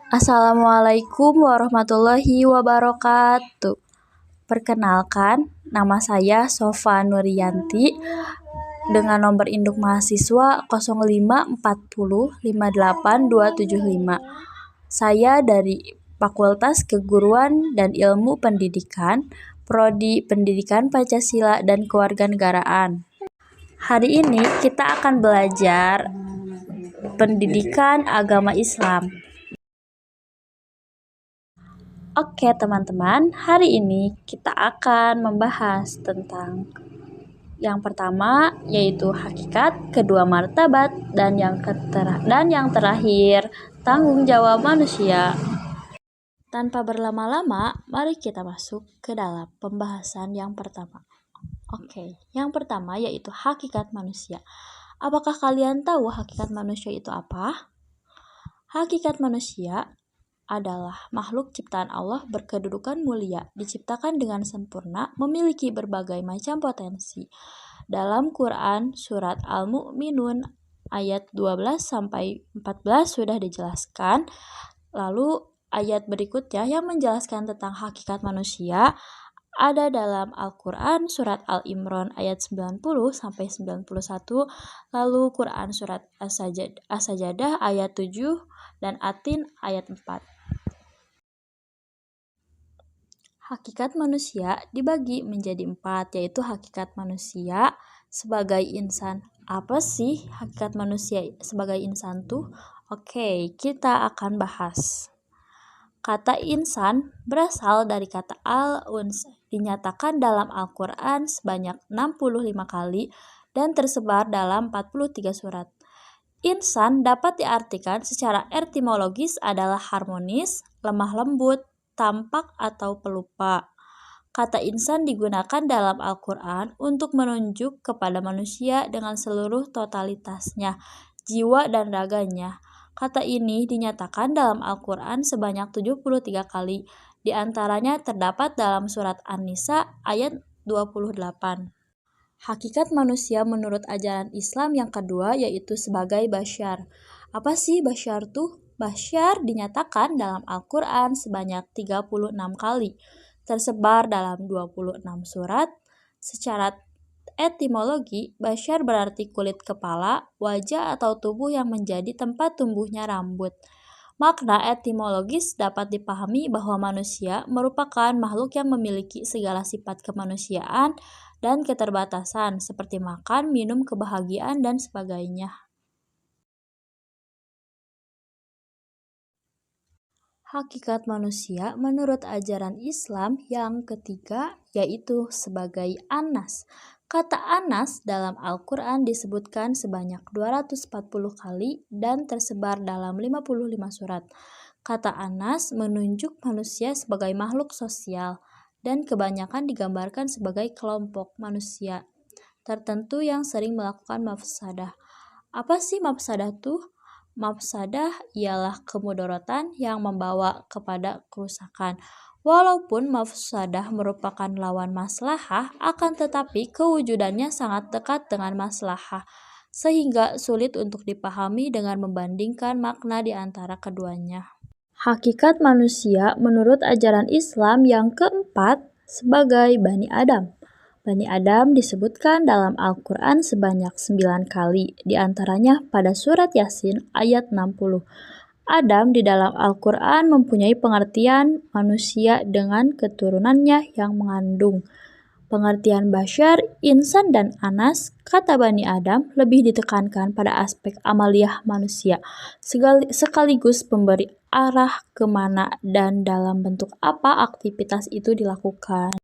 Assalamualaikum warahmatullahi wabarakatuh. Perkenalkan, nama saya Sofa Nuriyanti dengan nomor induk mahasiswa 054058275. Saya dari Fakultas Keguruan dan Ilmu Pendidikan, Prodi Pendidikan Pancasila dan Kewarganegaraan. Hari ini kita akan belajar pendidikan agama Islam. Oke teman-teman, hari ini kita akan membahas tentang yang pertama yaitu hakikat, kedua martabat, dan yang terakhir tanggung jawab manusia. Tanpa berlama-lama, mari kita masuk ke dalam pembahasan yang pertama. Oke, yang pertama yaitu hakikat manusia. Apakah kalian tahu hakikat manusia itu apa? Hakikat manusia adalah makhluk ciptaan Allah berkedudukan mulia, diciptakan dengan sempurna, memiliki berbagai macam potensi. Dalam Quran surat Al-Mu'minun ayat 12-14 sudah dijelaskan. Lalu ayat berikutnya yang menjelaskan tentang hakikat manusia ada dalam Al-Quran surat Al-Imran ayat 90-91, lalu Quran surat As-Sajadah ayat 7 dan Atin ayat 4. Hakikat manusia dibagi menjadi 4, yaitu hakikat manusia sebagai insan. Apa sih hakikat manusia sebagai insan tuh? Oke, kita akan bahas. Kata insan berasal dari kata al-uns, dinyatakan dalam Al-Quran sebanyak 65 kali dan tersebar dalam 43 surat. Insan dapat diartikan secara etimologis adalah harmonis, lemah lembut, tampak atau pelupa. Kata insan digunakan dalam Al-Quran untuk menunjuk kepada manusia dengan seluruh totalitasnya, jiwa dan raganya. Kata ini dinyatakan dalam Al-Quran sebanyak 73 kali, di antaranya terdapat dalam surat An-Nisa ayat 28. Hakikat manusia menurut ajaran Islam yang kedua yaitu sebagai basyar. Apa sih basyar tuh? Basyar dinyatakan dalam Al-Quran sebanyak 36 kali, tersebar dalam 26 surat. Secara etimologi, basyar berarti kulit kepala, wajah atau tubuh yang menjadi tempat tumbuhnya rambut. Makna etimologis dapat dipahami bahwa manusia merupakan makhluk yang memiliki segala sifat kemanusiaan dan keterbatasan seperti makan, minum, kebahagiaan, dan sebagainya. Hakikat manusia menurut ajaran Islam yang ketiga yaitu sebagai anas. Kata anas dalam Al-Quran disebutkan sebanyak 240 kali dan tersebar dalam 55 surat. Kata anas menunjuk manusia sebagai makhluk sosial dan kebanyakan digambarkan sebagai kelompok manusia tertentu yang sering melakukan mafsadah. Apa sih mafsadah tuh? Mafsadah ialah kemudorotan yang membawa kepada kerusakan. Walaupun mafsadah merupakan lawan maslahah, akan tetapi kewujudannya sangat dekat dengan maslahah, sehingga sulit untuk dipahami dengan membandingkan makna di antara keduanya. Hakikat manusia menurut ajaran Islam yang keempat sebagai Bani Adam. Bani Adam disebutkan dalam Al-Quran sebanyak 9 kali, diantaranya pada surat Yasin ayat 60. Adam di dalam Al-Quran mempunyai pengertian manusia dengan keturunannya yang mengandung. Pengertian basyar, insan, dan anas, kata Bani Adam lebih ditekankan pada aspek amaliyah manusia, sekaligus pemberi arah kemana dan dalam bentuk apa aktivitas itu dilakukan.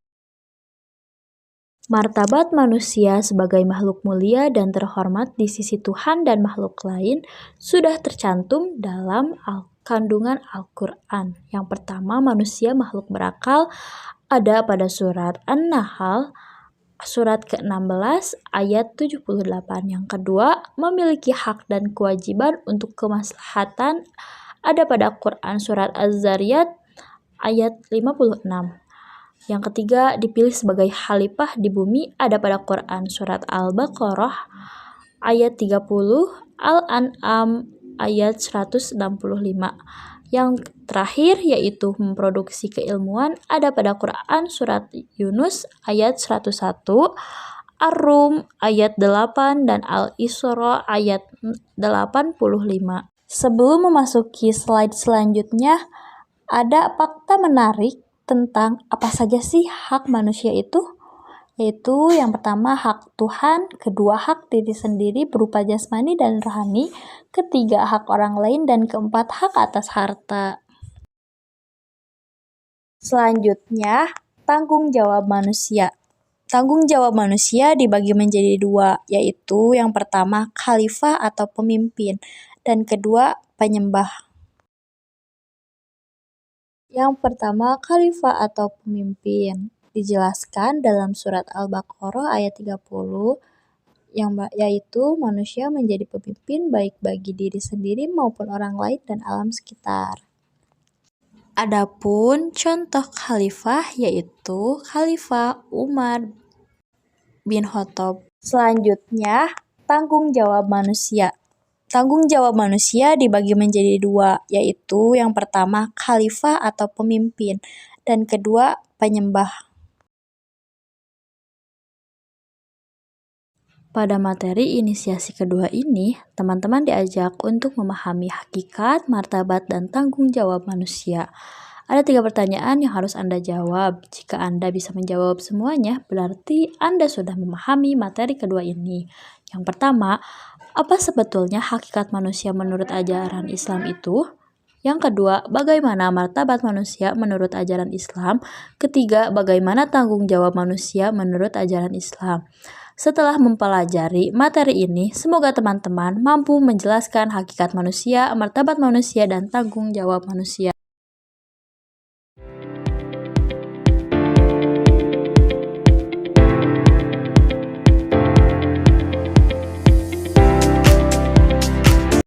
Martabat manusia sebagai makhluk mulia dan terhormat di sisi Tuhan dan makhluk lain sudah tercantum dalam kandungan Al-Quran. Yang pertama, manusia makhluk berakal ada pada surat An-Nahl surat ke-16 ayat 78. Yang kedua, memiliki hak dan kewajiban untuk kemaslahatan ada pada Quran surat Az-Zariyat ayat 56. Yang ketiga, dipilih sebagai khalifah di bumi ada pada Quran surat Al-Baqarah ayat 30, Al-An'am ayat 165. Yang terakhir yaitu memproduksi keilmuan ada pada Quran surat Yunus ayat 101, Ar-Rum ayat 8, dan Al-Isra ayat 85. Sebelum memasuki slide selanjutnya, ada fakta menarik tentang apa saja sih hak manusia itu? Yaitu yang pertama hak Tuhan, kedua hak diri sendiri berupa jasmani dan rohani, ketiga hak orang lain, dan keempat hak atas harta. Selanjutnya, tanggung jawab manusia. Tanggung jawab manusia dibagi menjadi dua, yaitu yang pertama khalifah atau pemimpin, dan kedua penyembah. Yang pertama khalifah atau pemimpin dijelaskan dalam surat Al-Baqarah ayat 30, yaitu manusia menjadi pemimpin baik bagi diri sendiri maupun orang lain dan alam sekitar. Adapun contoh khalifah yaitu Khalifah Umar bin Khattab. Selanjutnya, tanggung jawab manusia. Tanggung jawab manusia dibagi menjadi dua, yaitu yang pertama khalifah atau pemimpin, dan kedua penyembah. Pada materi inisiasi kedua ini, teman-teman diajak untuk memahami hakikat, martabat, dan tanggung jawab manusia. Ada 3 pertanyaan yang harus Anda jawab. Jika Anda bisa menjawab semuanya, berarti Anda sudah memahami materi kedua ini. Yang pertama, apa sebetulnya hakikat manusia menurut ajaran Islam itu? Yang kedua, bagaimana martabat manusia menurut ajaran Islam? Ketiga, bagaimana tanggung jawab manusia menurut ajaran Islam? Setelah mempelajari materi ini, semoga teman-teman mampu menjelaskan hakikat manusia, martabat manusia, dan tanggung jawab manusia.